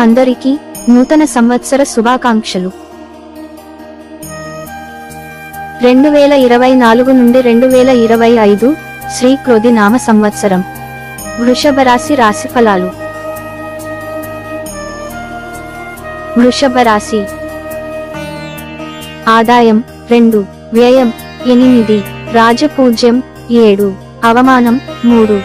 అందరికీ నూతన సంవత్సర శుభాకాంక్షలు. 2024 నుండి 2025 శ్రీ క్రోధి నామ సంవత్సరం. వృషభ రాశి రాశిఫలాలు. వృషభ రాశి. ఆదాయం 2, వ్యయం 8, రాజపూజ్యం 7, అవమానం 3.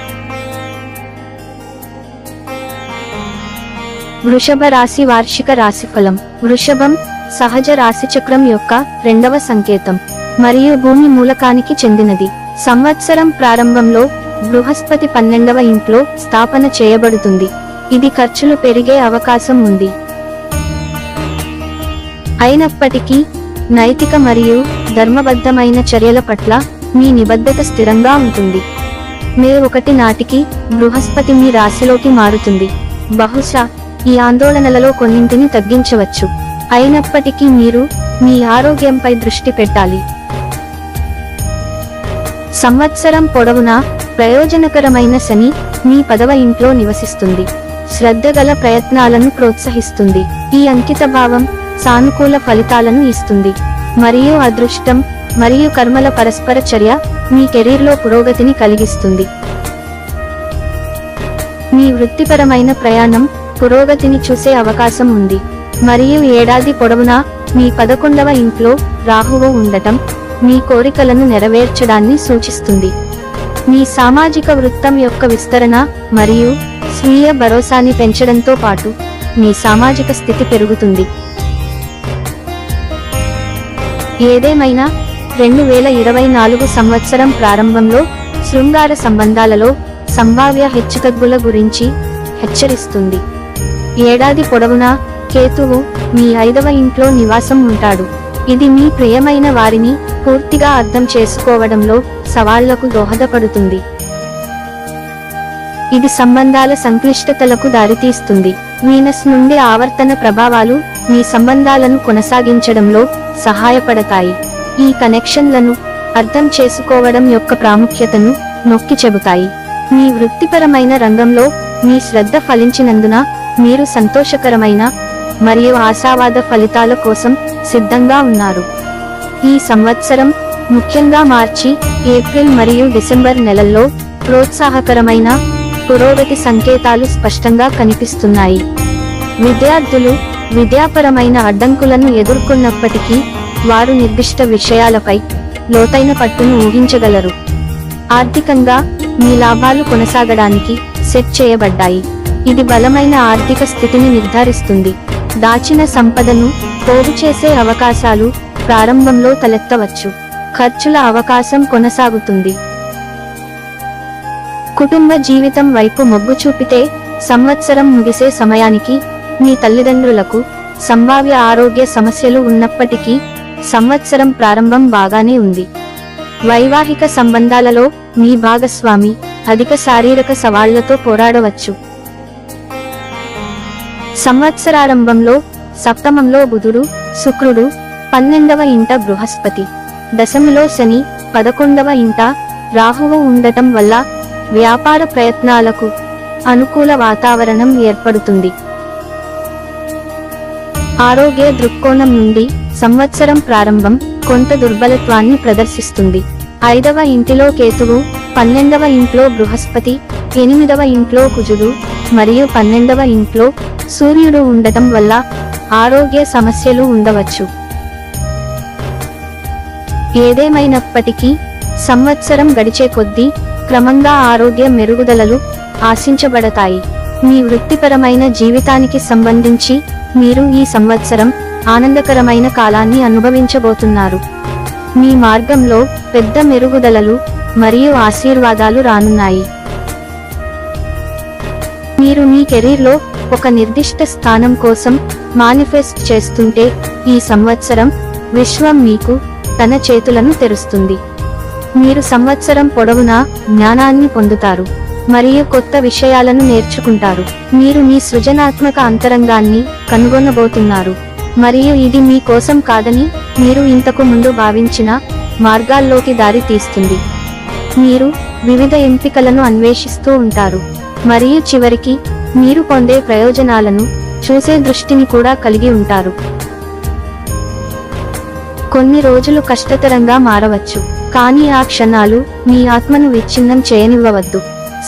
వృషభ రాశి వార్షిక రాశిఫలం. వృషభం సహజ రాశిచక్రం యొక్క 2వ సంకేతం మరియు భూమి మూలకానికి చెందినది. సంవత్సరం ప్రారంభంలో బృహస్పతి 12వ ఇంట్లో స్థాపన చేయబడుతుంది. ఇది ఖర్చులు పెరిగే అవకాశం ఉంది. అయినప్పటికీ నైతిక మరియు ధర్మబద్ధమైన చర్యల పట్ల మీ నిబద్ధత స్థిరంగా ఉంటుంది. మే 1 నాటికి బృహస్పతి మీ రాశిలోకి మారుతుంది. బహుశా ఈ ఆందోళనలలో కొన్నింటిని తగ్గించవచ్చు. అయినప్పటికీ మీరు మీ ఆరోగ్యంపై దృష్టి పెట్టాలి. సంవత్సరం పొడవునా ప్రయోజనకరమైన శని మీ 10వ ఇంట్లో నివసిస్తుంది. శ్రద్ధగల ప్రయత్నాలను ప్రోత్సహిస్తుంది. ఈ అంకితభావం సానుకూల ఫలితాలను ఇస్తుంది మరియు అదృష్టం మరియు కర్మల పరస్పర చర్య మీ కెరీర్లో పురోగతిని కలిగిస్తుంది. మీ వృత్తిపరమైన ప్రయాణం పురోగతిని చూసే అవకాశం ఉంది మరియు ఏడాది పొడవునా మీ 11వ ఇంట్లో రాహువు ఉండటం మీ కోరికలను నెరవేర్చడాన్ని సూచిస్తుంది. మీ సామాజిక వృత్తం యొక్క విస్తరణ మరియు స్వీయ భరోసాని పెంచడంతో పాటు మీ సామాజిక స్థితి పెరుగుతుంది. ఏదేమైనా 2024 సంవత్సరం ప్రారంభంలో శృంగార సంబంధాలలో సంభావ్య హెచ్చుతగ్గుల గురించి హెచ్చరిస్తుంది. ఏడాది పొడవునా కేతువు మీ 5వ ఇంట్లో నివాసం ఉంటాడు. ఇది మీ ప్రియమైన వారిని పూర్తిగా అర్థం చేసుకోవడంలో సవాళ్లకు దోహదపడుతుంది. ఇది సంబంధాల సంక్లిష్టతలకు దారితీస్తుంది. వీనస్ నుండి ఆవర్తన ప్రభావాలు మీ సంబంధాలను కొనసాగించడంలో సహాయపడతాయి. ఈ కనెక్షన్లను అర్థం చేసుకోవడం యొక్క ప్రాముఖ్యతను నొక్కి చెబుతాయి. మీ వృత్తిపరమైన రంగంలో మీ శ్రద్ధ ఫలించినందున మీరు సంతోషకరమైన మరియు ఆశావాద ఫలితాల కోసం సిద్ధంగా ఉన్నారు. ఈ సంవత్సరం ముఖ్యంగా మార్చి, ఏప్రిల్ మరియు డిసెంబర్ నెలల్లో ప్రోత్సాహకరమైన పురోగతి సంకేతాలు స్పష్టంగా కనిపిస్తున్నాయి. విద్యార్థులు విద్యాపరమైన అడ్డంకులను ఎదుర్కొన్నప్పటికీ వారు నిర్దిష్ట విషయాలపై లోతైన పట్టును ఊహించగలరు. ఆర్థికంగా మీ లాభాలు కొనసాగడానికి సెట్ చేయబడ్డాయి. ఇది బలమైన ఆర్థిక స్థితిని నిర్ధారిస్తుంది. దాచిన సంపదను పోగు చేసే అవకాశాలు ప్రారంభంలో తలెత్తవచ్చు. ఖర్చుల అవకాశం కొనసాగుతుంది. కుటుంబ జీవితం వైపు మొగ్గు చూపితే సంవత్సరం ముగిసే సమయానికి మీ తల్లిదండ్రులకు సంభావ్య ఆరోగ్య సమస్యలు ఉన్నప్పటికీ సంవత్సరం ప్రారంభం బాగానే ఉంది. వైవాహిక సంబంధాలలో మీ భాగస్వామి అధిక శారీరక సవాళ్లతో పోరాడవచ్చు. సంవత్సరారంభంలో సప్తమంలో బుధుడు, శుక్రుడు, 12వ ఇంట బృహస్పతి, దశమిలో శని, 11వ ఇంట రాహువు ఉండటం వల్ల వ్యాపార ప్రయత్నాలకు అనుకూల వాతావరణం ఏర్పడుతుంది. ఆరోగ్య దృక్కోణం నుండి సంవత్సరం ప్రారంభం కొంత దుర్బలత్వాన్ని ప్రదర్శిస్తుంది. 5వ ఇంటిలో కేతువు, 12వ ఇంట్లో బృహస్పతి, 8వ ఇంట్లో కుజుడు మరియు 12వ ఇంట్లో సూర్యుడు ఉండటం వల్ల ఆరోగ్య సమస్యలు ఉండవచ్చు. ఏదేమైనప్పటికీ సంవత్సరం గడిచే కొద్దీ క్రమంగా ఆరోగ్య మెరుగుదలలు ఆశించబడతాయి. మీ వృత్తిపరమైన జీవితానికి సంబంధించి మీరు ఈ సంవత్సరం ఆనందకరమైన కాలాన్ని అనుభవించబోతున్నారు. మీ మార్గంలో పెద్ద మెరుగుదలలు మరియు ఆశీర్వాదాలు రానున్నాయి. మీరు మీ కెరీర్లో ఒక నిర్దిష్ట స్థానం కోసం మానిఫెస్ట్ చేస్తుంటే ఈ సంవత్సరం విశ్వం మీకు తన చేతులను తెరుస్తుంది. మీరు సంవత్సరం పొడవునా జ్ఞానాన్ని పొందుతారు మరియు కొత్త విషయాలను నేర్చుకుంటారు. మీరు మీ సృజనాత్మక అంతరంగాన్ని కనుగొనబోతున్నారు మరియు ఇది మీ కోసం కాదని మీరు ఇంతకు ముందు భావించిన మార్గాల్లోకి దారి తీస్తుంది. మీరు వివిధ ఎంపికలను అన్వేషిస్తూ ఉంటారు మరియు చివరికి మీరు పొందే ప్రయోజనాలను చూసే దృష్టిని కూడా కలిగి ఉంటారు. కొన్ని రోజులు కష్టతరంగా మారవచ్చు, కానీ ఆ క్షణాలు మీ ఆత్మను విచ్ఛిన్నం చేయనివ్వవద్దు.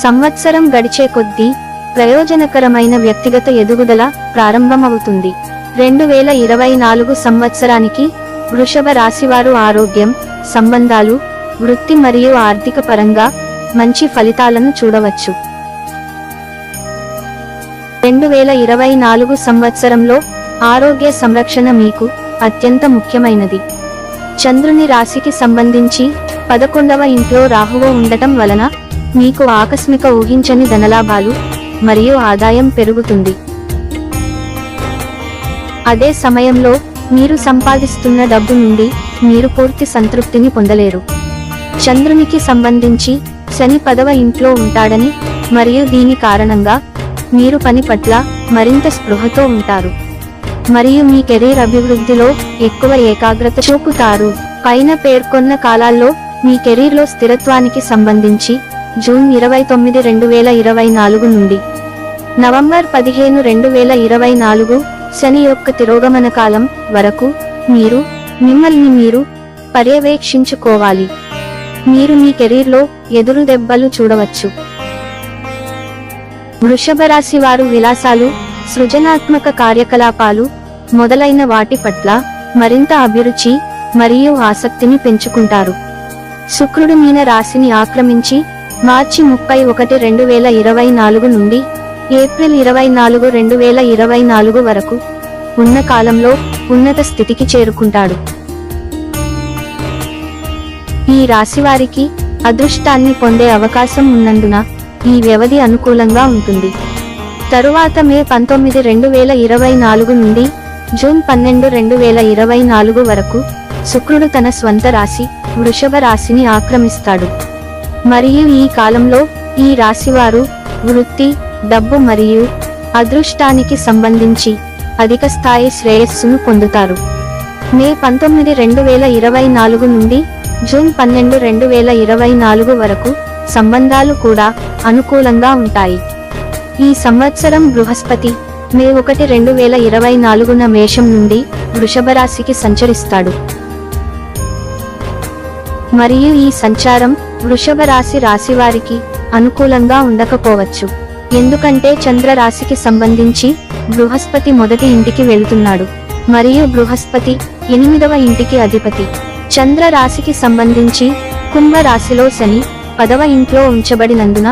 సంవత్సరం గడిచే కొద్దీ ప్రయోజనకరమైన వ్యక్తిగత ఎదుగుదల ప్రారంభమవుతుంది. 2024 సంవత్సరానికి వృషభ రాశివారు ఆరోగ్యం, సంబంధాలు, వృత్తి మరియు ఆర్థిక పరంగా మంచి ఫలితాలను చూడవచ్చు. 2024 సంవత్సరంలో ఆరోగ్య సంరక్షణ మీకు అత్యంత ముఖ్యమైనది. చంద్రుని రాశికి సంబంధించి 11వ ఇంట్లో రాహువు ఉండటం వలన మీకు ఆకస్మిక ఊహించని ధనలాభాలు మరియు ఆదాయం పెరుగుతుంది. అదే సమయంలో మీరు సంపాదిస్తున్న డబ్బు నుండి మీరు పూర్తి సంతృప్తిని పొందలేరు. చంద్రునికి సంబంధించి శని 10వ ఇంట్లో ఉంటాడని మరియు దీని కారణంగా మీరు పని పట్ల మరింత స్పృహతో ఉంటారు మరియు మీ కెరీర్ అభివృద్ధిలో ఎక్కువ ఏకాగ్రత చూపుతారు. పైన పేర్కొన్న కాలాల్లో మీ కెరీర్లో స్థిరత్వానికి సంబంధించి జూన్ 29, 2024 నుండి నవంబర్ 15, 2024 శని యొక్క తిరోగమన కాలం వరకు మీరు మిమ్మల్ని మీరు పర్యవేక్షించుకోవాలి. మీరు మీ కెరీర్లో ఎదురు దెబ్బలు చూడవచ్చు. వృషభ రాశి వారు విలాసాలు, సృజనాత్మక కార్యకలాపాలు మొదలైన వాటి పట్ల మరింత అభిరుచి మరియు ఆసక్తిని పెంచుకుంటారు. శుక్రుడు మీన రాశిని ఆక్రమించి మార్చి 31, 2024 నుండి ఏప్రిల్ 24, 2024 వరకు ఉన్న కాలంలో ఉన్నత స్థితికి చేరుకుంటాడు. ఈ రాశివారికి అదృష్టాన్ని పొందే అవకాశం ఉన్నందున ఈ వ్యవధి అనుకూలంగా ఉంటుంది. తరువాత మే 19, 2024 నుండి జూన్ 12, 2024 వరకు శుక్రుడు తన స్వంత రాశి వృషభ రాశిని ఆక్రమిస్తాడు మరియు ఈ కాలంలో ఈ రాశివారు వృత్తి, డబ్బు మరియు అదృష్టానికి సంబంధించి అధిక స్థాయి శ్రేయస్సును పొందుతారు. మే 19, 2024 నుండి జూన్ 12, 2024 వరకు సంబంధాలు కూడా అనుకూలంగా ఉంటాయి. ఈ సంవత్సరం బృహస్పతి మే 1, 2024 మేషం నుండి వృషభ రాశికి సంచరిస్తాడు మరియు ఈ సంచారం వృషభ రాశి రాశివారికి అనుకూలంగా ఉండకపోవచ్చు, ఎందుకంటే చంద్ర రాశికి సంబంధించి బృహస్పతి మొదటి ఇంటికి వెళ్తున్నాడు మరియు బృహస్పతి 8వ ఇంటికి అధిపతి. చంద్ర రాశికి సంబంధించి కుంభ రాశిలో శని 10వ ఇంట్లో ఉంచబడినందున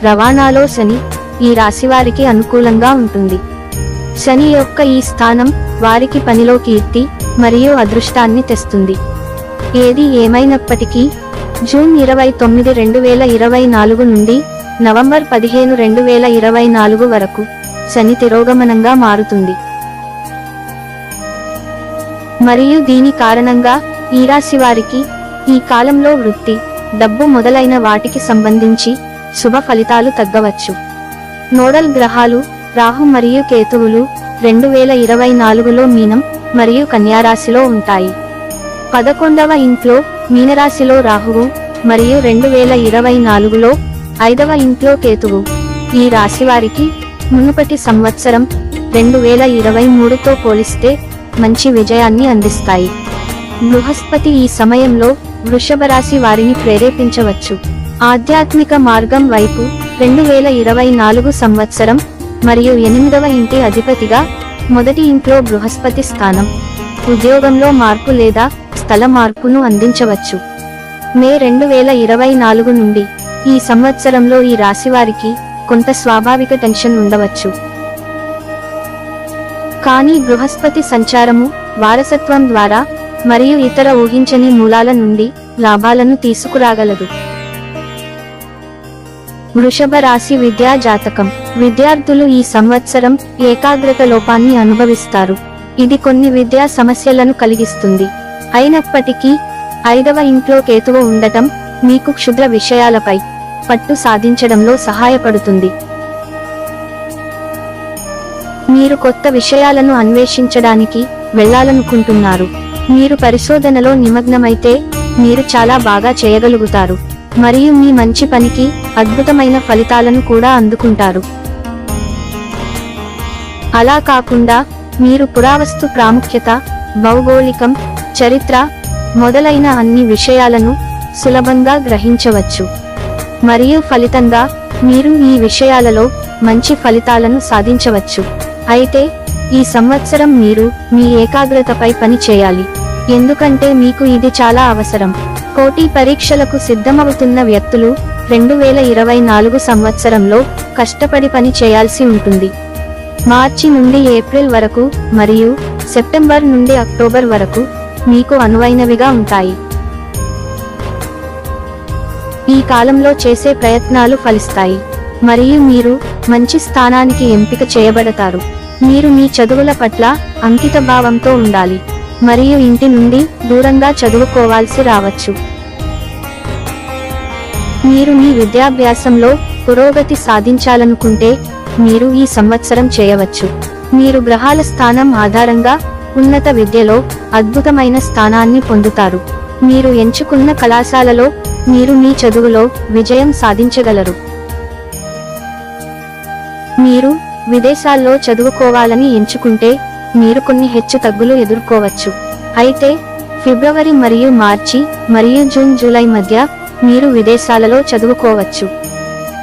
రవాణాలో శని ఈ రాశివారికి అనుకూలంగా ఉంటుంది. శని యొక్క ఈ స్థానం వారికి పనిలో కీర్తి మరియు అదృష్టాన్ని తెస్తుంది. ఏది ఏమైనప్పటికీ జూన్ 29, 2024 నుండి నవంబర్ 15, 2024 వరకు శని తిరోగమనంగా మారుతుంది మరియు దీని కారణంగా ఈ రాశి వారికి ఈ కాలంలో వృత్తి, డబ్బు మొదలైన వాటికి సంబంధించి శుభ ఫలితాలు తగ్గవచ్చు. నోడల్ గ్రహాలు రాహు మరియు కేతువులు 2024లో మీనం మరియు కన్యారాశిలో ఉంటాయి. 11వ ఇంట్లో మీనరాశిలో రాహువు మరియు 2024లో 5వ ఇంట్లో కేతువు ఈ రాశివారికి మునుపటి సంవత్సరం 2023తో పోలిస్తే మంచి విజయాన్ని అందిస్తాయి. బృహస్పతి ఈ సమయంలో వృషభ రాశి వారిని ప్రేరేపించవచ్చు. ఆధ్యాత్మిక మార్గం వైపు 2024 సంవత్సరం మరియు 8వ ఇంటి అధిపతిగా మొదటి ఇంట్లో బృహస్పతి స్థానం ఉద్యోగంలో మార్పు లేదా స్థల మార్పును అందించవచ్చు. మే 2024 నుండి ఈ సంవత్సరంలో ఈ రాశివారికి కొంత స్వాభావిక టెన్షన్ ఉండవచ్చు, కానీ బృహస్పతి సంచారము వారసత్వం ద్వారా మరియు ఇతర ఊహించని మూలాల నుండి లాభాలను తీసుకురాగలదు. వృషభ రాశి విద్యా జాతకం. విద్యార్థులు ఈ సంవత్సరం ఏకాగ్రత లోపాన్ని అనుభవిస్తారు. ఇది కొన్ని విద్యా సమస్యలను కలిగిస్తుంది. అయినప్పటికీ 5వ ఇంట్లో కేతువు ఉండటం మీకు క్షుద్ర విషయాలపై పట్టు సాధించడంలో సహాయపడుతుంది. మీరు కొత్త విషయాలను అన్వేషించడానికి వెళ్ళాలనుకుంటున్నారు. మీరు పరిశోధనలో నిమగ్నమైతే మీరు చాలా బాగా చేయగలుగుతారు మరియు మీ మంచి పనికి అద్భుతమైన ఫలితాలను కూడా అందుకుంటారు. అలా కాకుండా మీరు పురావస్తు ప్రాముఖ్యత, భౌగోళికం, చరిత్ర మొదలైన అన్ని విషయాలను సులభంగా గ్రహించవచ్చు. మరియు ఫలితంగా మీరు ఈ విషయాలలో మంచి ఫలితాలను సాధించవచ్చు. అయితే ఈ సంవత్సరం మీరు మీ ఏకాగ్రతపై పని చేయాలి, ఎందుకంటే మీకు ఇది చాలా అవసరం. పోటీ పరీక్షలకు సిద్ధమవుతున్న వ్యక్తులు 2024 సంవత్సరంలో కష్టపడి పని చేయాల్సి ఉంటుంది. మార్చి నుండి ఏప్రిల్ వరకు మరియు సెప్టెంబర్ నుండి అక్టోబర్ వరకు మీకు అనువైనవిగా ఉంటాయి. ఈ కాలంలో చేసే ప్రయత్నాలు ఫలిస్తాయి మరియు మీరు మంచి స్థానానికి ఎంపిక చేయబడతారు. మీరు మీ చదువుల పట్ల అంకితభావంతో ఉండాలి మరియు ఇంటి నుండి దూరంగా చదువుకోవాల్సి రావచ్చు. మీరు మీ విద్యాభ్యాసంలో పురోగతి సాధించాలనుకుంటే మీరు ఈ సంవత్సరం చేయవచ్చు. మీరు గ్రహాల స్థానం ఆధారంగా ఉన్నత విద్యలో అద్భుతమైన స్థానాన్ని పొందుతారు. మీరు ఎంచుకున్న కళాశాలలో మీరు మీ చదువులో విజయం సాధించగలరు. మీరు విదేశాల్లో చదువుకోవాలని ఎంచుకుంటే మీరు కొన్ని హెచ్చుతగ్గులు ఎదుర్కోవచ్చు. అయితే ఫిబ్రవరి మరియు మార్చి మరియు జూన్ జూలై మధ్య మీరు విదేశాలలో చదువుకోవచ్చు.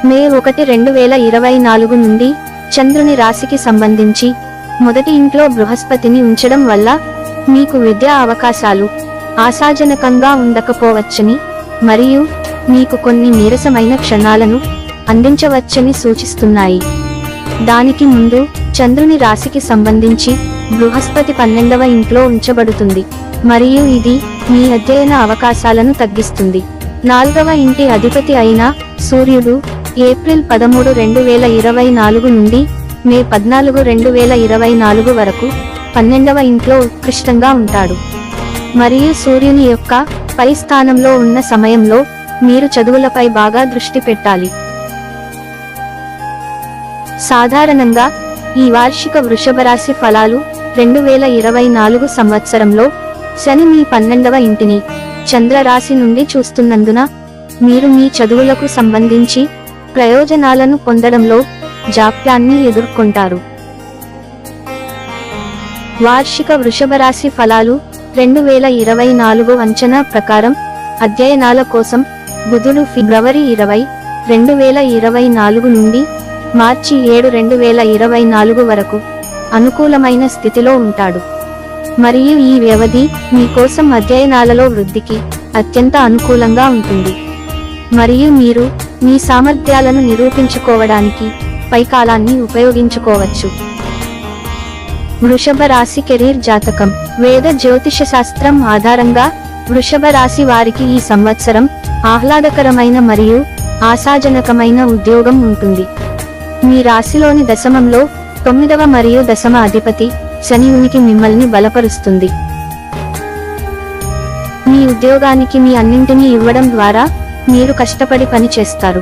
మే 1, 2024 నుండి చంద్రుని రాశికి సంబంధించి మొదటి ఇంట్లో బృహస్పతిని ఉంచడం వల్ల మీకు విద్యా అవకాశాలు ఆశాజనకంగా ఉండకపోవచ్చని మరియు మీకు కొన్ని నీరసమైన క్షణాలను అందించవచ్చని సూచిస్తున్నాయి. దానికి ముందు చంద్రుని రాశికి సంబంధించి బృహస్పతి 12వ ఇంట్లో ఉంచబడుతుంది మరియు ఇది మీ అధ్యయన అవకాశాలను తగ్గిస్తుంది. 4వ ఇంటి అధిపతి అయిన సూర్యుడు ఏప్రిల్ 13, 2024 నుండి మే 14, 2024 వరకు 12వ ఇంట్లో ఉత్కృష్టంగా ఉంటాడు మరియు సూర్యుని యొక్క పై స్థానంలో ఉన్న సమయంలో మీరు చదువులపై బాగా దృష్టి పెట్టాలి. సాధారణంగా ఈ వార్షిక వృషభ రాశి ఫలాలు 2024 సంవత్సరంలో శని మీ 12వ ఇంటిని చంద్ర రాశి నుండి చూస్తున్నందున మీరు మీ చదువులకు సంబంధించి ప్రయోజనాలను పొందడంలో జాప్యాన్ని ఎదుర్కొంటారు. వార్షిక వృషభ రాశి ఫలాలు 2024 అంచనా ప్రకారం అధ్యయనాల కోసం బుధుడు ఫిబ్రవరి 20, 2024 నుండి మార్చి 7, 2024 వరకు అనుకూలమైన స్థితిలో ఉంటాడు మరియు ఈ వ్యవధి మీ కోసం అధ్యయనాలలో వృద్ధికి అత్యంత అనుకూలంగా ఉంటుంది మరియు మీరు మీ సామర్థ్యాలను నిరూపించుకోవడానికి పైకాలాన్ని ఉపయోగించుకోవచ్చు. వృషభ రాశి కెరీర్ జాతకం. వేద జ్యోతిష శాస్త్రం ఆధారంగా వృషభ రాశి వారికి ఈ సంవత్సరం ఆహ్లాదకరమైన మరియు ఆశాజనకమైన ఉద్యోగం ఉంటుంది. మీ రాశిలోని దశమంలో 9వ మరియు దశమ అధిపతి శని ఉనికి మిమ్మల్ని బలపరుస్తుంది. మీ ఉద్యోగానికి మీ అన్నింటినీ ఇవ్వడం ద్వారా మీరు కష్టపడి పని చేస్తారు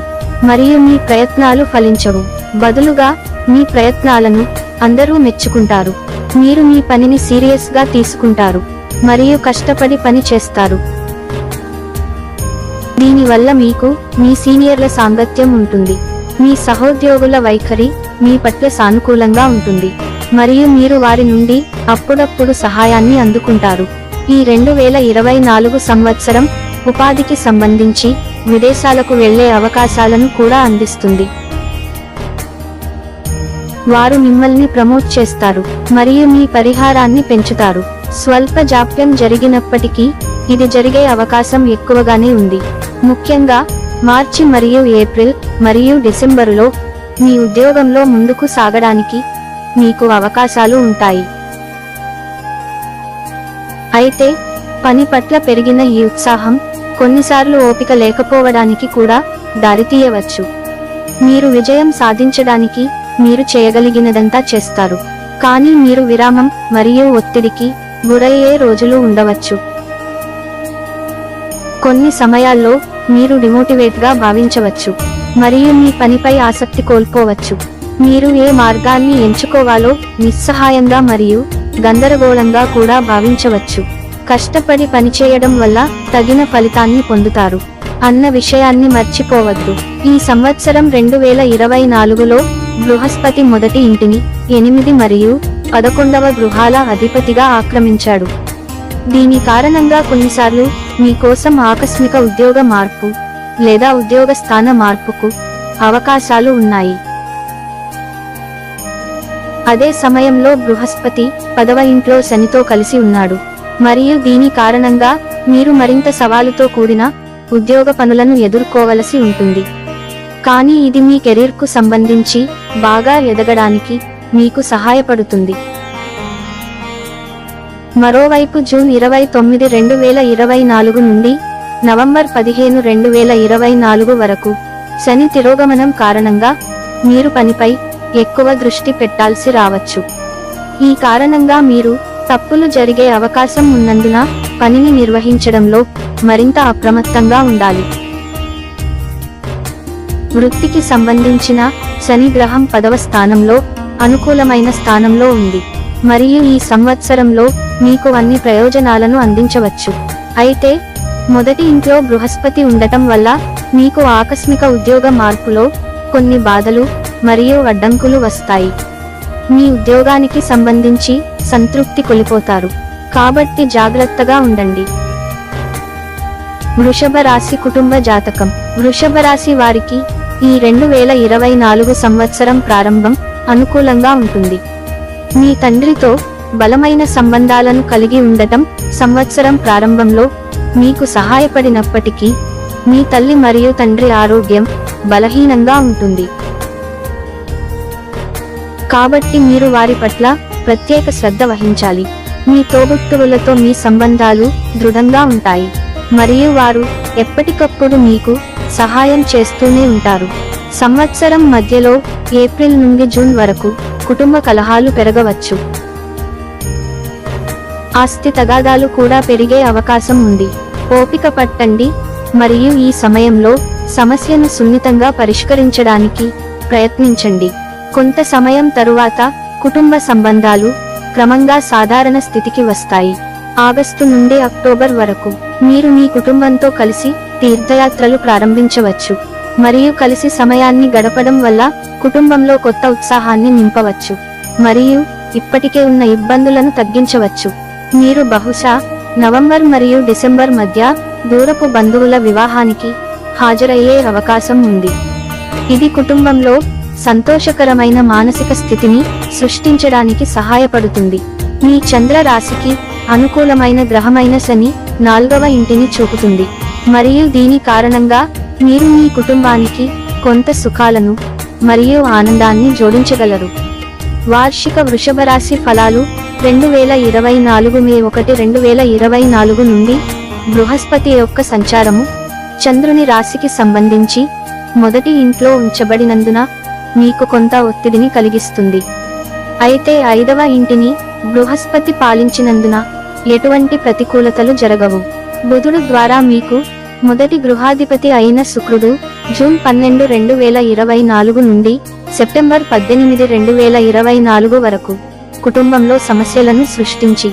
మరియు మీ ప్రయత్నాలు ఫలించవు. బదులుగా మీ ప్రయత్నాలను అందరూ మెచ్చుకుంటారు. మీరు మీ పనిని సీరియస్ గా తీసుకుంటారు మరియు కష్టపడి పని చేస్తారు. దీనివల్ల మీకు మీ సీనియర్ల సాంగత్యం ఉంటుంది. మీ సహోద్యోగుల వైఖరి మీ పట్ల సానుకూలంగా ఉంటుంది మరియు మీరు వారి నుండి అప్పుడప్పుడు సహాయాన్ని అందుకుంటారు. ఈ 2024 సంవత్సరం ఉపాధికి సంబంధించి విదేశాలకు వెళ్లే అవకాశాలను కూడా అందిస్తుంది. వారు మిమ్మల్ని ప్రమోట్ చేస్తారు మరియు మీ పరిహారాన్ని పెంచుతారు. స్వల్ప జాప్యం జరిగినప్పటికీ ఇది జరిగే అవకాశం ఎక్కువగానే ఉంది. ముఖ్యంగా మార్చి మరియు ఏప్రిల్ మరియు డిసెంబరులో మీ ఉద్యోగంలో ముందుకు సాగడానికి మీకు అవకాశాలు ఉంటాయి. అయితే పని పట్ల పెరిగిన ఈ ఉత్సాహం కొన్నిసార్లు ఓపిక లేకపోవడానికి కూడా దారితీయవచ్చు. మీరు విజయం సాధించడానికి మీరు చేయగలిగినదంతా చేస్తారు, కానీ మీరు విరామం మరియు ఒత్తిడికి గురయ్యే రోజులు ఉండవచ్చు. కొన్ని సమయాల్లో మీరు డిమోటివేట్గా భావించవచ్చు మరియు మీ పనిపై ఆసక్తి కోల్పోవచ్చు. మీరు ఏ మార్గాన్ని ఎంచుకోవాలో నిస్సహాయంగా మరియు గందరగోళంగా కూడా భావించవచ్చు. కష్టపడి పనిచేయడం వల్ల తగిన ఫలితాన్ని పొందుతారు అన్న విషయాన్ని మర్చిపోవద్దు. ఈ సంవత్సరం 2024లో బృహస్పతి మొదటి ఇంటిని 8 మరియు 11వ గృహాల అధిపతిగా ఆక్రమించాడు. దీని కారణంగా కొన్నిసార్లు మీ కోసం ఆకస్మిక ఉద్యోగ మార్పు లేదా ఉద్యోగ స్థాన మార్పుకు అవకాశాలు ఉన్నాయి. అదే సమయంలో బృహస్పతి 10వ ఇంట్లో శనితో కలిసి ఉన్నాడు మరియు దీని కారణంగా మీరు మరింత సవాలుతో కూడిన ఉద్యోగ పనులను ఎదుర్కోవలసి ఉంటుంది. కానీ ఇది మీ కెరీర్కు సంబంధించి బాగా ఎదగడానికి మీకు సహాయపడుతుంది. మరోవైపు జూన్ 29, 2024 నుండి నవంబర్ 15, 2024 వరకు శని తిరోగమనం కారణంగా మీరు పనిపై ఎక్కువ దృష్టి పెట్టాల్సి రావచ్చు. ఈ కారణంగా మీరు తప్పులు జరిగే అవకాశం ఉన్నందున పనిని నిర్వహించడంలో మరింత అప్రమత్తంగా ఉండాలి. వృత్తికి సంబంధించిన శని గ్రహం 10వ స్థానంలో అనుకూలమైన స్థానంలో ఉంది మరియు ఈ సంవత్సరంలో మీకు అన్ని ప్రయోజనాలను అందించవచ్చు. అయితే మొదటి ఇంట్లో బృహస్పతి ఉండటం వల్ల మీకు ఆకస్మిక ఉద్యోగ మార్పులో కొన్ని బాధలు మరియు అడ్డంకులు వస్తాయి. మీ ఉద్యోగానికి సంబంధించి సంతృప్తి కోల్పోతారు కాబట్టి జాగ్రత్తగా ఉండండి. వృషభ రాశి కుటుంబ జాతకం. వృషభ రాశి వారికి ఈ 2024 సంవత్సరం ప్రారంభం అనుకూలంగా ఉంటుంది. మీ తండ్రితో బలమైన సంబంధాలను కలిగి ఉండటం సంవత్సరం ప్రారంభంలో మీకు సహాయపడినప్పటికీ మీ తల్లి మరియు తండ్రి ఆరోగ్యం బలహీనంగా ఉంటుంది. కాబట్టి మీరు వారి పట్ల ప్రత్యేక శ్రద్ధ వహించాలి. మీ తోబుట్టువులతో మీ సంబంధాలు దృఢంగా ఉంటాయి మరియు వారు ఎప్పటికప్పుడు మీకు సహాయం చేస్తూనే ఉంటారు. సంవత్సరం మధ్యలో ఏప్రిల్ నుండి జూన్ వరకు కుటుంబ కలహాలు పెరగవచ్చు. ఆస్తి తగాదాలు కూడా పెరిగే అవకాశం ఉంది. ఓపిక పట్టండి మరియు ఈ సమయంలో సమస్యను సున్నితంగా పరిష్కరించడానికి ప్రయత్నించండి. కొంత సమయం తరువాత కుటుంబ సంబంధాలు క్రమంగా సాధారణ స్థితికి వస్తాయి. ఆగస్టు నుండి అక్టోబర్ వరకు మీరు మీ కుటుంబంతో కలిసి తీర్థయాత్రలు ప్రారంభించవచ్చు మరియు కలిసి సమయాన్ని గడపడం వల్ల కుటుంబంలో కొత్త ఉత్సాహాన్ని నింపవచ్చు మరియు ఇప్పటికే ఉన్న ఇబ్బందులను తగ్గించవచ్చు. మీరు బహుశా నవంబర్ మరియు డిసెంబర్ మధ్య దూరపు బంధువుల వివాహానికి హాజరయ్యే అవకాశం ఉంది. ఇది కుటుంబంలో సంతోషకరమైన మానసిక స్థితిని సృష్టించడానికి సహాయపడుతుంది. మీ చంద్ర రాశికి అనుకూలమైన గ్రహమైన శని 4వ ఇంటిని చూపుతుంది మరియు దీని కారణంగా మీరు మీ కుటుంబానికి కొంత సుఖాలను మరియు ఆనందాన్ని జోడించగలరు. వార్షిక వృషభ రాశి ఫలాలు 2024 మే 1, 2024 నుండి బృహస్పతి యొక్క సంచారము చంద్రుని రాశికి సంబంధించి మొదటి ఇంట్లో ఉంచబడినందున మీకు కొంత ఒత్తిడిని కలిగిస్తుంది. అయితే 5వ ఇంటిని బృహస్పతి పాలించినందున ఎటువంటి ప్రతికూలతలు జరగవు. బుధుడు ద్వారా మీకు మొదటి గృహాధిపతి అయిన శుక్రుడు జూన్ 12, 2024 నుండి సెప్టెంబర్ 18, 2024 వరకు కుటుంబంలో సమస్యలను సృష్టించి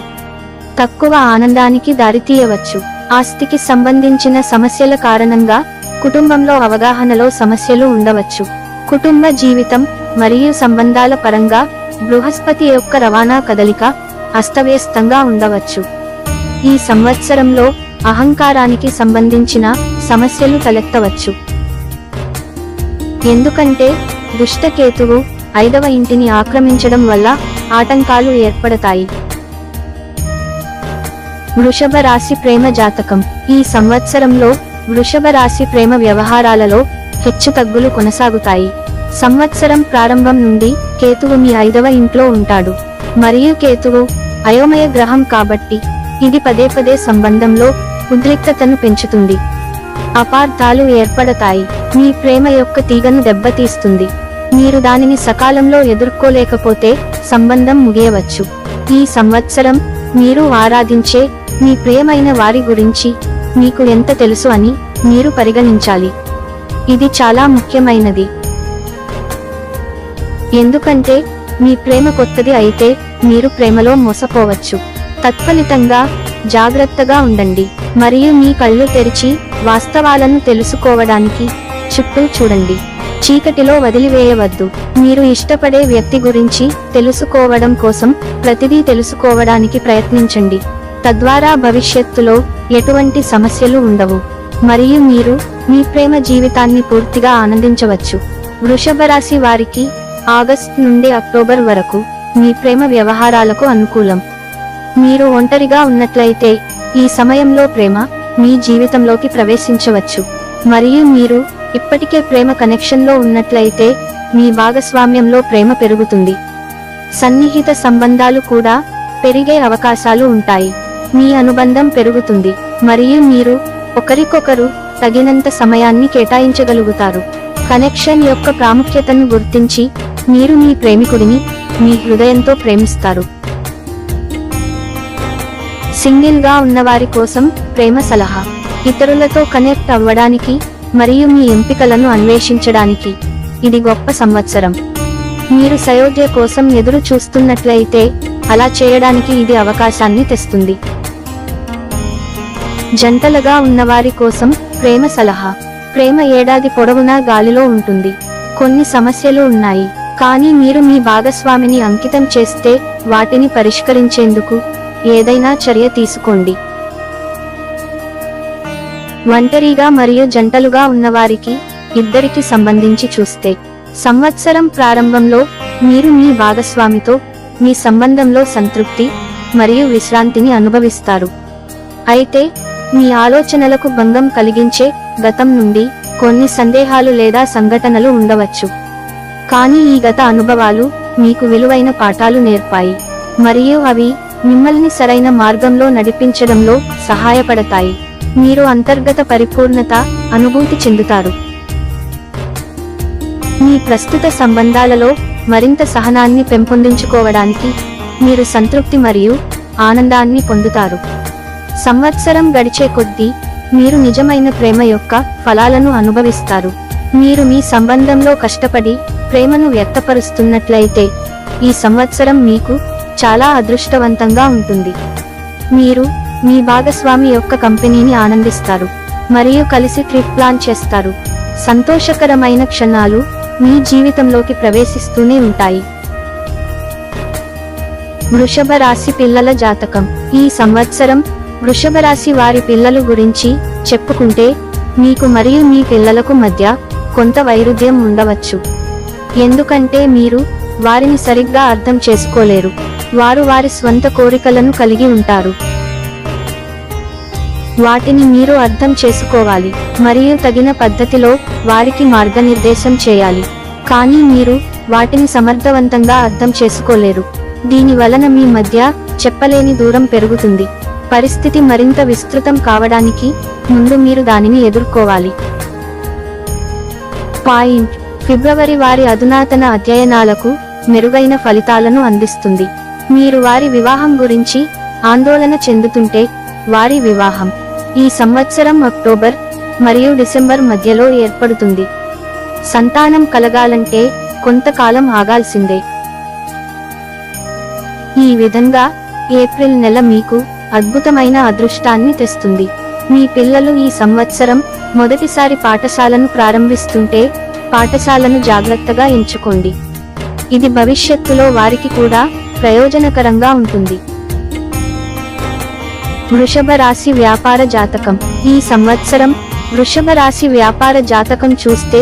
తక్కువ ఆనందానికి దారితీయవచ్చు. ఆస్తికి సంబంధించిన సమస్యల కారణంగా కుటుంబంలో అవగాహనలో సమస్యలు ఉండవచ్చు. కుటుంబ జీవితం మరియు సంబంధాల పరంగా బృహస్పతి యొక్క రవాణా కదలిక అస్తవ్యస్తంగా ఉండవచ్చు. ఈ సంవత్సరంలో అహంకారానికి సంబంధించిన సమస్యలు తలెత్తవచ్చు ఎందుకంటే దుష్టకేతువు 5వ ఇంటిని ఆక్రమించడం వల్ల ఆటంకాలు ఏర్పడతాయి. వృషభ రాశి ప్రేమ జాతకం. ఈ సంవత్సరంలో వృషభ రాశి ప్రేమ వ్యవహారాలలో హెచ్చుతగ్గులు కొనసాగుతాయి. సంవత్సరం ప్రారంభం నుండి కేతువు మీ 5వ ఇంట్లో ఉంటాడు మరియు కేతువు అయోమయ గ్రహం కాబట్టి ఇది పదే పదే సంబంధంలో ఉద్రిక్తతను పెంచుతుంది. అపార్థాలు ఏర్పడతాయి. మీ ప్రేమ యొక్క తీగను దెబ్బతీస్తుంది. మీరు దానిని సకాలంలో ఎదుర్కోలేకపోతే సంబంధం ముగియవచ్చు. ఈ సంవత్సరం మీరు ఆరాధించే మీ ప్రియమైన వారి గురించి మీకు ఎంత తెలుసు అని మీరు పరిగణించాలి. ఇది చాలా ముఖ్యమైనది ఎందుకంటే మీ ప్రేమ కొత్తది అయితే మీరు ప్రేమలో మోసపోవచ్చు. తత్ఫలితంగా జాగ్రత్తగా ఉండండి మరియు మీ కళ్ళు తెరిచి వాస్తవాలను తెలుసుకోవడానికి చుట్టూ చూడండి. చీకటిలో వదిలివేయవద్దు. మీరు ఇష్టపడే వ్యక్తి గురించి తెలుసుకోవడం కోసం ప్రతిదీ తెలుసుకోవడానికి ప్రయత్నించండి. తద్వారా భవిష్యత్తులో ఎటువంటి సమస్యలు ఉండవు మరియు మీరు మీ ప్రేమ జీవితాన్ని పూర్తిగా ఆనందించవచ్చు. వృషభ రాశి వారికి ఆగస్టు నుండి అక్టోబర్ వరకు మీ ప్రేమ వ్యవహారాలకు అనుకూలం. మీరు ఒంటరిగా ఉన్నట్లయితే ఈ సమయంలో ప్రేమ మీ జీవితంలోకి ప్రవేశించవచ్చు మరియు మీరు ఇప్పటికే ప్రేమ కనెక్షన్లో ఉన్నట్లయితే మీ భాగస్వామ్యంలో ప్రేమ పెరుగుతుంది. సన్నిహిత సంబంధాలు కూడా పెరిగే అవకాశాలు ఉంటాయి. మీ అనుబంధం పెరుగుతుంది మరియు మీరు ఒకరికొకరు తగినంత సమయాన్ని కేటాయించగలుగుతారు. కనెక్షన్ యొక్క ప్రాముఖ్యతను గుర్తించి మీరు మీ ప్రేమికుడిని మీ హృదయంతో ప్రేమిస్తారు. సింగిల్ గా ఉన్నవారి కోసం ప్రేమ సలహా. ఇతరులతో కనెక్ట్ అవ్వడానికి మరియు మీ ఎంపికలను అన్వేషించడానికి ఇది గొప్ప సంవత్సరం. మీరు సయోధ్య కోసం ఎదురు చూస్తున్నట్లయితే అలా చేయడానికి ఇది అవకాశాన్ని తెస్తుంది. జంటలుగా ఉన్నవారి కోసం ప్రేమ సలహా. ప్రేమ ఏడాది పొడవునా గాలిలో ఉంటుంది. కొన్ని సమస్యలు ఉన్నాయి, కానీ మీరు మీ భాగస్వామిని అంకితం చేస్తే వాటిని పరిష్కరించేందుకు ఏదైనా చర్య తీసుకోండి. ఒంటరిగా మరియు జంటలుగా ఉన్నవారికి ఇద్దరికి సంబంధించి చూస్తే సంవత్సరం ప్రారంభంలో మీరు మీ భాగస్వామితో మీ సంబంధంలో సంతృప్తి మరియు విశ్రాంతిని అనుభవిస్తారు. అయితే మీ ఆలోచనలకు భంగం కలిగించే గతం నుండి కొన్ని సందేహాలు లేదా సంఘటనలు ఉండవచ్చు. కానీ ఈ గత అనుభవాలు మీకు విలువైన పాఠాలు నేర్పాయి మరియు అవి మిమ్మల్ని సరైన మార్గంలో నడిపించడంలో సహాయపడతాయి. మీరు అంతర్గత పరిపూర్ణత అనుభూతి చెందుతారు. మీ ప్రస్తుత సంబంధాలలో మరింత సహనాన్ని పెంపొందించుకోవడానికి మీరు సంతృప్తి మరియు ఆనందాన్ని పొందుతారు. సంవత్సరం గడిచే కొద్దీ మీరు నిజమైన ప్రేమ యొక్క ఫలాలను అనుభవిస్తారు. మీరు మీ సంబంధంలో కష్టపడి ప్రేమను వ్యక్తపరుస్తున్నట్లయితే ఈ సంవత్సరం మీకు చాలా అదృష్టవంతంగా ఉంటుంది. మీరు మీ భాగస్వామి యొక్క కంపెనీని ఆనందిస్తారు మరియు కలిసి ట్రిప్ ప్లాన్ చేస్తారు. సంతోషకరమైన క్షణాలు మీ జీవితంలోకి ప్రవేశిస్తూనే ఉంటాయి. వృషభ రాశి పిల్లల జాతకం. ఈ సంవత్సరం వృషభ రాశి వారి పిల్లలు గురించి చెప్పుకుంటే మీకు మరియు మీ పిల్లలకు మధ్య కొంత వైరుధ్యం ఉండవచ్చు. ఎందుకంటే మీరు వారిని సరిగ్గా అర్థం చేసుకోలేరు. వారు వారి స్వంత కోరికలను కలిగి ఉంటారు. వాటిని మీరు అర్థం చేసుకోవాలి మరియు తగిన పద్ధతిలో వారికి మార్గనిర్దేశం చేయాలి. కానీ మీరు వాటిని సమర్థవంతంగా అర్థం చేసుకోలేరు. దీని వలన మీ మధ్య చెప్పలేని దూరం పెరుగుతుంది. పరిస్థితి మరింత విస్తృతం కావడానికి ముందు మీరు దానిని ఎదుర్కోవాలి. పాయింట్: ఫిబ్రవరి వారి అధునాతన అధ్యయనాలకు మెరుగైన ఫలితాలను అందిస్తుంది. మీరు వారి వివాహం గురించి ఆందోళన చెందుతుంటే వారి వివాహం ఈ సంవత్సరం అక్టోబర్ మరియు డిసెంబర్ మధ్యలో ఏర్పడుతుంది. సంతానం కలగాలంటే కొంతకాలం ఆగాల్సిందే. ఈ విధంగా ఏప్రిల్ నెల మీకు అద్భుతమైన అదృష్టాన్ని తెస్తుంది. మీ పిల్లలు ఈ సంవత్సరం మొదటిసారి పాఠశాలను ప్రారంభిస్తుంటే పాఠశాలను జాగ్రత్తగా ఎంచుకోండి. ఇది భవిష్యత్తులో వారికి కూడా ప్రయోజనకరంగా ఉంటుంది. వృషభ రాశి వ్యాపార జాతకం. ఈ సంవత్సరం వృషభ రాశి వ్యాపార జాతకం చూస్తే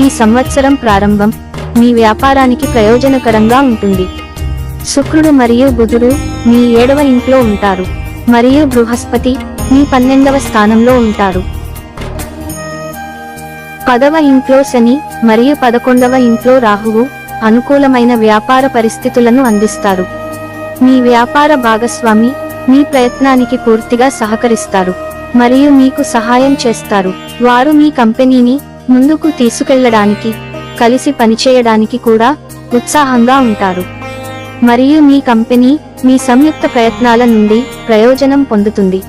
ఈ సంవత్సరం ప్రారంభం మీ వ్యాపారానికి ప్రయోజనకరంగా ఉంటుంది. శుక్రుడు మరియు బుధుడు మీ 7వ ఇంట్లో ఉంటారు మరియు బృహస్పతి మీ 12వ స్థానంలో ఉంటారు. 10వ ఇంట్లో శని మరియు 11వ ఇంట్లో రాహువు అనుకూలమైన వ్యాపార పరిస్థితులను అందిస్తారు. మీ వ్యాపార భాగస్వామి మీ ప్రయత్నానికి పూర్తిగా సహకరిస్తారు మరియు మీకు సహాయం చేస్తారు. వారు మీ కంపెనీని ముందుకు తీసుకెళ్లడానికి కలిసి పనిచేయడానికి కూడా ఉత్సాహంగా ఉంటారు మరియు మీ కంపెనీ మీ సంయుక్త ప్రయత్నాల నుండి ప్రయోజనం పొందుతుంది.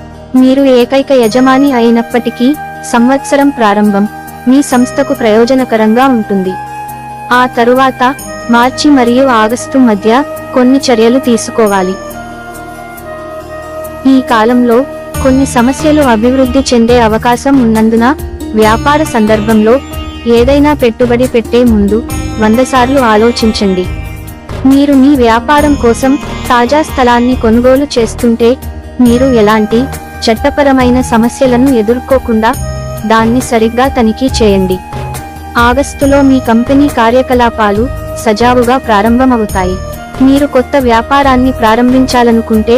మీరు ఏకైక యజమాని అయినప్పటికీ సంవత్సరం ప్రారంభం మీ సంస్థకు ప్రయోజనకరంగా ఉంటుంది. ఆ తరువాత మార్చి మరియు ఆగస్టు మధ్య కొన్ని చర్యలు తీసుకోవాలి. ఈ కాలంలో కొన్ని సమస్యలు అభివృద్ధి చెందే అవకాశం ఉన్నందున వ్యాపార సందర్భంలో ఏదైనా పెట్టుబడి పెట్టే ముందు 100 సార్లు ఆలోచించండి. మీరు మీ వ్యాపారం కోసం తాజా స్థలాన్ని కొనుగోలు చేస్తుంటే మీరు ఎలాంటి చట్టపరమైన సమస్యలను ఎదుర్కోకుండా దాన్ని సరిగ్గా తనిఖీ చేయండి. ఆగస్టులో మీ కంపెనీ కార్యకలాపాలు సజావుగా ప్రారంభమవుతాయి. మీరు కొత్త వ్యాపారాన్ని ప్రారంభించాలనుకుంటే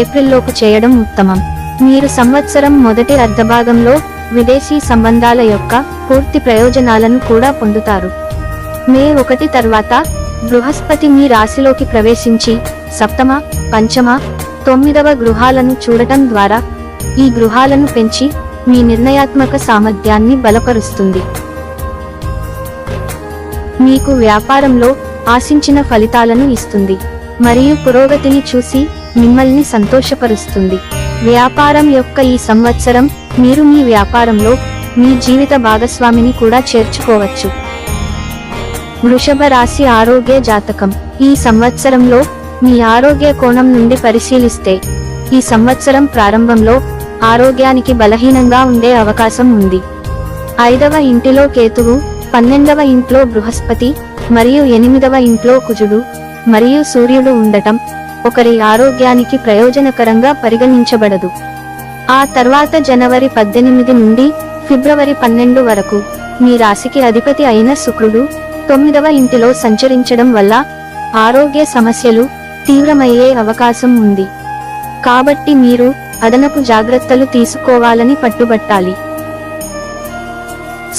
ఏప్రిల్లోపు చేయడం ఉత్తమం. మీరు సంవత్సరం మొదటి అర్ధభాగంలో విదేశీ సంబంధాల యొక్క పూర్తి ప్రయోజనాలను కూడా పొందుతారు. మే 1 తర్వాత బృహస్పతి మీ రాశిలోకి ప్రవేశించి సప్తమ, పంచమ, 9వ గృహాలను చూడటం ద్వారా ఈ గృహాలను పెంచి మీ నిర్ణయాత్మక సామర్థ్యాన్ని బలపరుస్తుంది. మీకు వ్యాపారంలో ఆశించిన ఫలితాలను ఇస్తుంది మరియు పురోగతిని చూసి మిమ్మల్ని సంతోషపరుస్తుంది. వ్యాపారం యొక్క ఈ సంవత్సరం మీరు మీ వ్యాపారంలో మీ జీవిత భాగస్వామిని కూడా చేర్చుకోవచ్చు. వృషభ రాశి ఆరోగ్య జాతకం. ఈ సంవత్సరంలో మీ ఆరోగ్య కోణం నుండి పరిశీలిస్తే ఈ సంవత్సరం ప్రారంభంలో ఆరోగ్యానికి బలహీనంగా ఉండే అవకాశం ఉంది. 5వ ఇంటిలో కేతువు, 12వ ఇంట్లో బృహస్పతి మరియు 8వ ఇంట్లో కుజుడు మరియు సూర్యుడు ఉండటం ఒకరి ఆరోగ్యానికి ప్రయోజనకరంగా పరిగణించబడదు. ఆ తర్వాత జనవరి 18 నుండి ఫిబ్రవరి 12 వరకు మీ రాశికి అధిపతి అయిన శుక్రుడు 9వ ఇంటిలో సంచరించడం వల్ల ఆరోగ్య సమస్యలు తీవ్రమయ్యే అవకాశం ఉంది. కాబట్టి మీరు అదనపు జాగ్రత్తలు తీసుకోవాలని పట్టుబట్టాలి.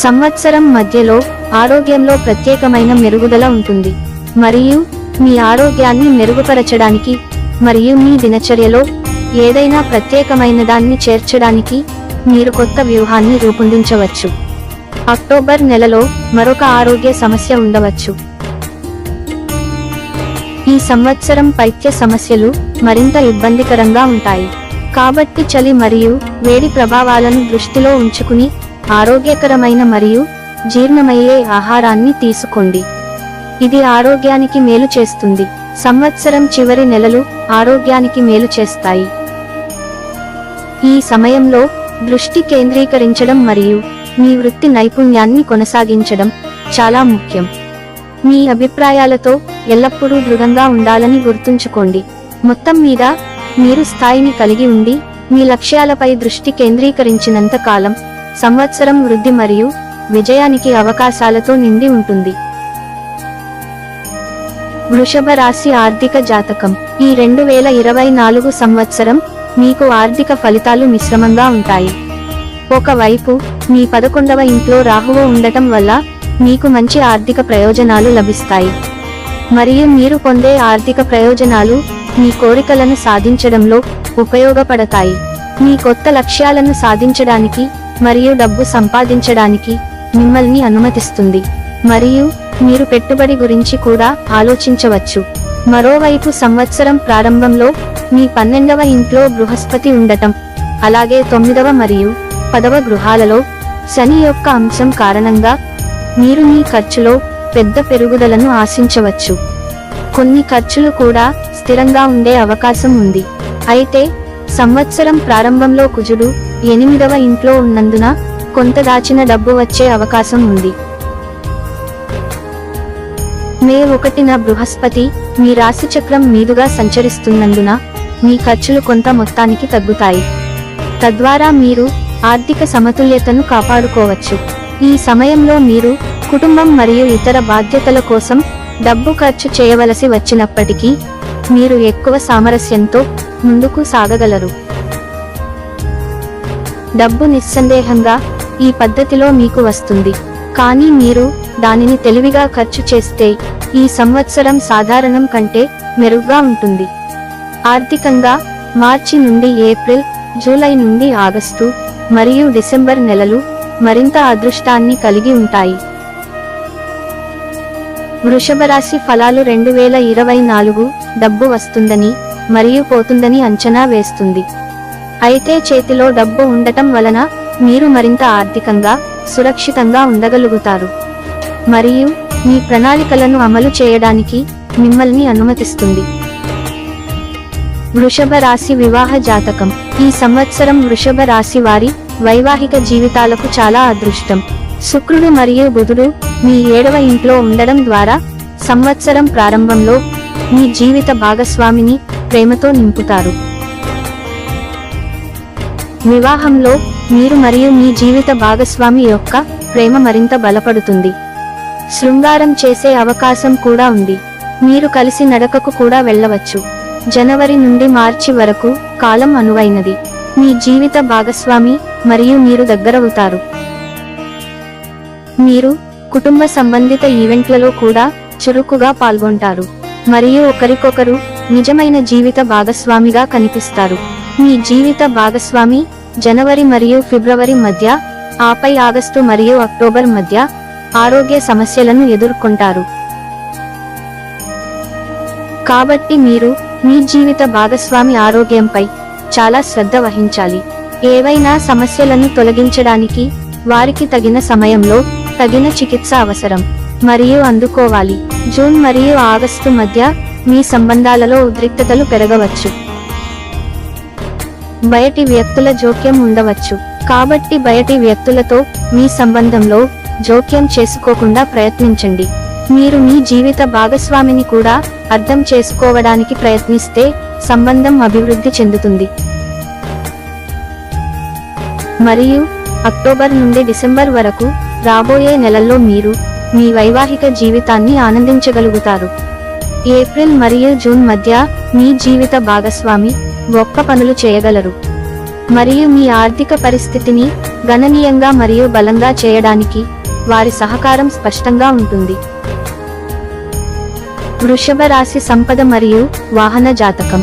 సంవత్సరం మధ్యలో ఆరోగ్యంలో ప్రత్యేకమైన మెరుగుదల ఉంటుంది మరియు మీ ఆరోగ్యాన్ని మెరుగుపరచడానికి మరియు మీ దినచర్యలో ఏదైనా ప్రత్యేకమైన దాన్ని చేర్చడానికి మీరు కొత్త వ్యూహాన్ని రూపొందించవచ్చు. అక్టోబర్ నెలలో మరొక ఆరోగ్య సమస్య ఉండవచ్చు. ఈ సంవత్సరం పైత్య సమస్యలు మరింత ఇబ్బందికరంగా ఉంటాయి. కాబట్టి చలి మరియు వేడి ప్రభావాలను దృష్టిలో ఉంచుకుని ఆరోగ్యకరమైన మరియు జీర్ణమయ్యే ఆహారాన్ని తీసుకోండి. ఇది ఆరోగ్యానికి మేలు చేస్తుంది. సంవత్సరం చివరి నెలలు ఆరోగ్యానికి మేలు చేస్తాయి. ఈ సమయంలో దృష్టి కేంద్రీకరించడం మరియు మీ వృత్తి నైపుణ్యాన్ని కొనసాగించడం చాలా ముఖ్యం. మీ అభిప్రాయాలతో ఎల్లప్పుడూ దృఢంగా ఉండాలని గుర్తుంచుకోండి. మొత్తం మీద మీరు స్థాయిని కలిగి ఉండి మీ లక్ష్యాలపై దృష్టి కేంద్రీకరించినంత కాలం సంవత్సరం వృద్ధి మరియు విజయానికి అవకాశాలతో నిండి ఉంటుంది. వృషభ రాశి ఆర్థిక జాతకం. ఈ 2024 సంవత్సరం మీకు ఆర్థిక ఫలితాలు మిశ్రమంగా ఉంటాయి. ఒకవైపు మీ 11వ ఇంట్లో రాహువు ఉండటం వల్ల మీకు మంచి ఆర్థిక ప్రయోజనాలు లభిస్తాయి మరియు మీరు పొందే ఆర్థిక ప్రయోజనాలు మీ కోరికలను సాధించడంలో ఉపయోగపడతాయి. మీ కొత్త లక్ష్యాలను సాధించడానికి మరియు డబ్బు సంపాదించడానికి మిమ్మల్ని అనుమతిస్తుంది మరియు మీరు పెట్టుబడి గురించి కూడా ఆలోచించవచ్చు. మరోవైపు సంవత్సరం ప్రారంభంలో మీ 12వ ఇంట్లో బృహస్పతి ఉండటం అలాగే 9వ మరియు 10వ గృహాలలో శని యొక్క అంశం కారణంగా మీరు మీ ఖర్చులో పెద్ద పెరుగుదలను ఆశించవచ్చు. కొన్ని ఖర్చులు కూడా స్థిరంగా ఉండే అవకాశం ఉంది. అయితే సంవత్సరం ప్రారంభంలో కుజుడు 8వ ఇంట్లో ఉన్నందున కొంత దాచిన డబ్బు వచ్చే అవకాశం ఉంది. మే 1న బృహస్పతి మీ రాశి చక్రం మీదుగా సంచరిస్తున్నందున మీ ఖర్చులు కొంత మొత్తానికి తగ్గుతాయి. తద్వారా మీరు ఆర్థిక సమతుల్యతను కాపాడుకోవచ్చు. ఈ సమయంలో మీరు కుటుంబం మరియు ఇతర బాధ్యతల కోసం డబ్బు ఖర్చు చేయవలసి వచ్చినప్పటికీ మీరు ఎక్కువ సామరస్యంతో ముందుకు సాగగలరు. డబ్బు నిస్సందేహంగా ఈ పద్ధతిలో మీకు వస్తుంది, కానీ మీరు దానిని తెలివిగా ఖర్చు చేస్తే ఈ సంవత్సరం సాధారణం కంటే మెరుగ్గా ఉంటుంది. ఆర్థికంగా మార్చి నుండి ఏప్రిల్, జూలై నుండి ఆగస్టు మరియు డిసెంబర్ నెలలు మరింత అదృష్టాన్ని కలిగి ఉంటాయి. వృషభ రాశి ఫలాలు 2024 డబ్బు వస్తుందని మరియు పోతుందని అంచనా వేస్తుంది. అయితే చేతిలో డబ్బు ఉండటం వలన మీరు మరింత ఆర్థికంగా సురక్షితంగా ఉండగలుగుతారు మరియు మీ ప్రణాళికలను అమలు చేయడానికి మిమ్మల్ని అనుమతిస్తుంది. వృషభ రాశి వివాహ జాతకం. ఈ సంవత్సరం వృషభ రాశి వారి వైవాహిక జీవితాలకు చాలా అదృష్టం. శుక్రుడు మరియు బుధుడు మీ 7వ ఇంట్లో ఉండడం ద్వారా సంవత్సరం ప్రారంభంలో మీ జీవిత భాగస్వామిని ప్రేమతో నింపుతారు. వివాహంలో మీరు మరియు మీ జీవిత భాగస్వామి యొక్క ప్రేమ మరింత బలపడుతుంది. శృంగారం చేసే అవకాశం కూడా ఉంది. మీరు కలిసి నడకకు కూడా వెళ్ళవచ్చు. జనవరి నుండి మార్చి వరకు కాలం అనువైనది. మీ జీవిత భాగస్వామి మరియు మీరు దగ్గరవుతారు. మీరు కుటుంబ సంబంధిత ఈవెంట్లలో కూడా చురుకుగా పాల్గొంటారు మరియు ఒకరికొకరు నిజమైన జీవిత భాగస్వామిగా కనిపిస్తారు. మీ జీవిత భాగస్వామి జనవరి మరియు ఫిబ్రవరి మధ్య, ఆపై ఆగస్టు మరియు అక్టోబర్ మధ్య ఆరోగ్య సమస్యలను ఎదుర్కొంటారు. కాబట్టి మీరు మీ జీవిత భాగస్వామి ఆరోగ్యంపై చాలా శ్రద్ధ వహించాలి. ఏవైనా సమస్యలను తొలగించడానికి వారికి తగిన సమయంలో తగిన చికిత్స అవసరం మరియు అందుకోవాలి. జూన్ మరియు ఆగస్టు మధ్య మీ సంబంధాలలో ఉద్రిక్తతలు పెరగవచ్చు. బయటి వ్యక్తుల జోక్యం ఉండవచ్చు. కాబట్టి బయటి వ్యక్తులతో మీ సంబంధంలో జోక్యం చేసుకోకుండా ప్రయత్నించండి. మీరు మీ జీవిత భాగస్వామిని కూడా అర్థం చేసుకోవడానికి ప్రయత్నిస్తే సంబంధం అభివృద్ధి చెందుతుంది. మరియు అక్టోబర్ నుండి డిసెంబర్ వరకు రాబోయే నెలల్లో మీరు మీ వైవాహిక జీవితాన్ని ఆనందించగలుగుతారు. ఏప్రిల్ మరియు జూన్ మధ్య మీ జీవిత భాగస్వామి గొప్ప పనులు చేయగలరు మరియు మీ ఆర్థిక పరిస్థితిని గణనీయంగా మరియు బలంగా చేయడానికి వారి సహకారం స్పష్టంగా ఉంటుంది. వృషభ రాశి సంపద మరియు వాహన జాతకం.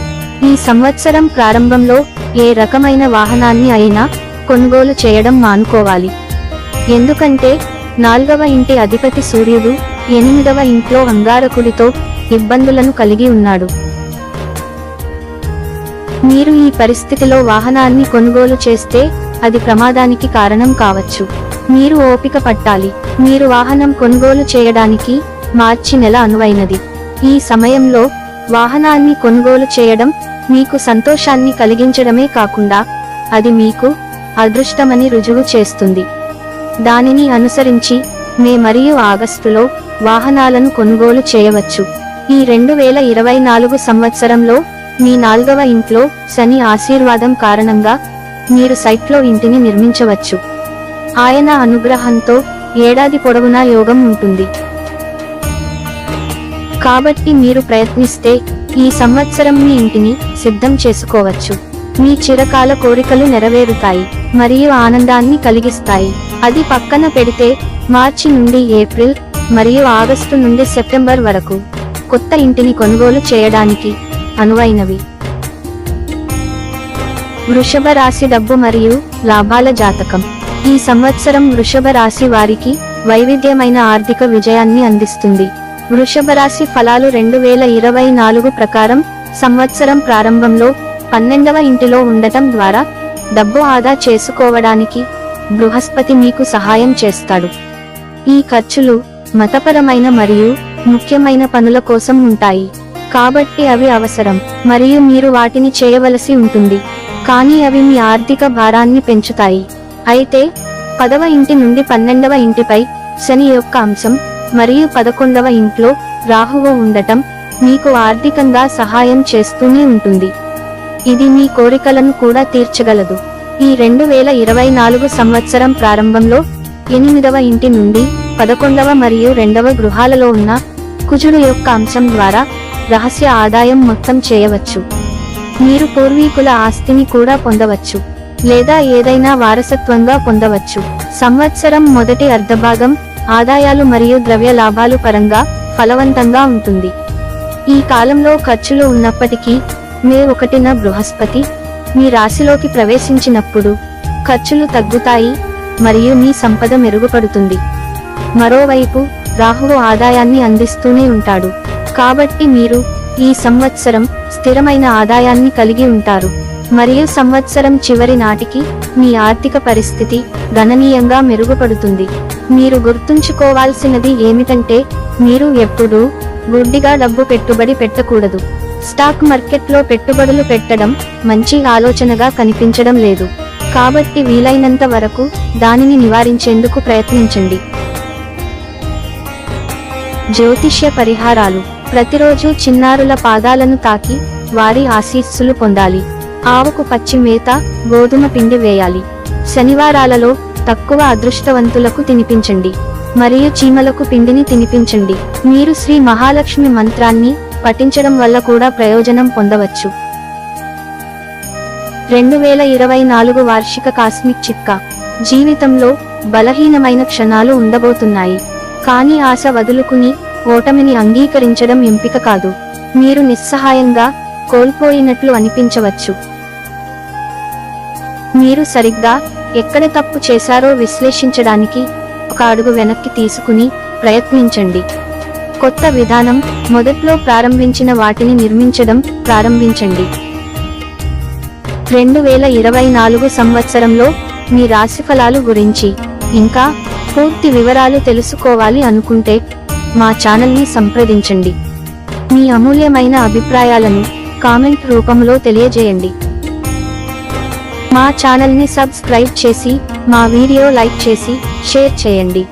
ఈ సంవత్సరం ప్రారంభంలో ఏ రకమైన వాహనాన్ని అయినా కొనుగోలు చేయడం మానుకోవాలి. ఎందుకంటే 4వ ఇంటి అధిపతి సూర్యుడు 8వ ఇంట్లో అంగారకుడితో ఇబ్బందులను కలిగి ఉన్నాడు. మీరు ఈ పరిస్థితిలో వాహనాన్ని కొనుగోలు చేస్తే అది ప్రమాదానికి కారణం కావచ్చు. మీరు ఓపిక పట్టాలి. మీరు వాహనం కొనుగోలు చేయడానికి మార్చి నెల అనువైనది. ఈ సమయంలో వాహనాన్ని కొనుగోలు చేయడం మీకు సంతోషాన్ని కలిగించడమే కాకుండా అది మీకు అదృష్టమని రుజువు చేస్తుంది. దానిని అనుసరించి మే మరియు ఆగస్టులో వాహనాలను కొనుగోలు చేయవచ్చు. ఈ 2024 సంవత్సరంలో మీ 4వ ఇంట్లో శని ఆశీర్వాదం కారణంగా మీరు సైట్లో ఇంటిని నిర్మించవచ్చు. ఆయన అనుగ్రహంతో ఏడాది పొడవునా యోగం ఉంటుంది. కాబట్టి మీరు ప్రయత్నిస్తే ఈ సంవత్సరం మీ ఇంటిని సిద్ధం చేసుకోవచ్చు. మీ చిరకాల కోరికలు నెరవేరుతాయి మరియు ఆనందాన్ని కలిగిస్తాయి. అది పక్కన పెడితే మార్చి నుండి ఏప్రిల్ మరియు ఆగస్టు నుండి సెప్టెంబర్ వరకు కొత్త ఇంటిని కొనుగోలు చేయడానికి అనువైనవి. వృషభ రాశి డబ్బు మరియు లాభాల జాతకం. ఈ సంవత్సరం వృషభ రాశి వారికి వైవిధ్యమైన ఆర్థిక విజయాన్ని అందిస్తుంది. వృషభ రాశి ఫలాలు 2024 ప్రకారం సంవత్సరం ప్రారంభంలో 12వ ఇంటిలో ఉండటం ద్వారా డబ్బు ఆదా చేసుకోవడానికి బృహస్పతి మీకు సహాయం చేస్తాడు. ఈ ఖర్చులు మతపరమైన మరియు ముఖ్యమైన పనుల కోసం ఉంటాయి, కాబట్టి అవి అవసరం మరియు మీరు వాటిని చేయవలసి ఉంటుంది, కానీ అవి మీ ఆర్థిక భారాన్ని పెంచుతాయి. అయితే 10వ ఇంటి నుండి 12వ ఇంటిపై శని యొక్క అంశం మరియు 11వ ఇంట్లో రాహువు ఉండటం మీకు ఆర్థికంగా సహాయం చేస్తూనే ఉంటుంది. ఇది మీ కోరికలను కూడా తీర్చగలదు. ఈ 2024 సంవత్సరం ప్రారంభంలో 8వ ఇంటి నుండి 11వ మరియు 2వ గృహాలలో ఉన్న కుజుడు యొక్క అంశం ద్వారా రహస్య ఆదాయం మొత్తం చేయవచ్చు. మీరు పూర్వీకుల ఆస్తిని కూడా పొందవచ్చు లేదా ఏదైనా వారసత్వంగా పొందవచ్చు. సంవత్సరం మొదటి అర్ధభాగం ఆదాయాలు మరియు ద్రవ్య లాభాలు పరంగా ఫలవంతంగా ఉంటుంది. ఈ కాలంలో ఖర్చులు ఉన్నప్పటికీ మే 1న బృహస్పతి మీ రాశిలోకి ప్రవేశించినప్పుడు ఖర్చులు తగ్గుతాయి మరియు మీ సంపద మెరుగుపడుతుంది. మరోవైపు రాహువు ఆదాయాన్ని అందిస్తూనే ఉంటాడు, కాబట్టి మీరు ఈ సంవత్సరం స్థిరమైన ఆదాయాన్ని కలిగి ఉంటారు మరియు సంవత్సరం చివరి నాటికి మీ ఆర్థిక పరిస్థితి గణనీయంగా మెరుగుపడుతుంది. మీరు గుర్తుంచుకోవాల్సినది ఏమిటంటే మీరు ఎప్పుడూ గుడ్డిగా డబ్బు పెట్టుబడి పెట్టకూడదు. స్టాక్ మార్కెట్లో పెట్టుబడులు పెట్టడం మంచి ఆలోచనగా కనిపించడం లేదు, కాబట్టి వీలైనంత వరకు దానిని నివారించేందుకు ప్రయత్నించండి. జ్యోతిష్య పరిహారాలు. ప్రతిరోజు చిన్నారుల పాదాలను తాకి వారి ఆశీస్సులు పొందాలి. ఆవుకు పచ్చి మేత, గోధుమ పిండి వేయాలి. శనివారాలలో తక్కువ అదృష్టవంతులకు తినిపించండి మరియు చీమలకు పిండిని తినిపించండి. మీరు శ్రీ మహాలక్ష్మి మంత్రాన్ని పఠించడం వల్ల కూడా ప్రయోజనం పొందవచ్చు. 2024 వార్షిక కాస్మిక్ చిట్కా. జీవితంలో బలహీనమైన క్షణాలు ఉండబోతున్నాయి. కానీ ఆశ వదులుకుని ఓటమిని అంగీకరించడం ఎంపిక కాదు. మీరు నిస్సహాయంగా కోల్పోయినట్లు అనిపించవచ్చు. మీరు సరిగ్గా ఎక్కడ తప్పు చేశారో విశ్లేషించడానికి ఒక అడుగు వెనక్కి తీసుకుని ప్రయత్నించండి. కొత్త విధానం. మొదట్లో ప్రారంభించిన వాటిని నిర్మించడం ప్రారంభించండి. 2024 సంవత్సరంలో మీ రాశిఫలాలు గురించి ఇంకా పూర్తి వివరాలు తెలుసుకోవాలి అనుకుంటే మా ఛానల్ని సంప్రదించండి. మీ అమూల్యమైన అభిప్రాయాలను కామెంట్ రూపంలో తెలియజేయండి. మా ఛానల్ని సబ్స్క్రైబ్ చేసి మా వీడియో లైక్ చేసి షేర్ చేయండి.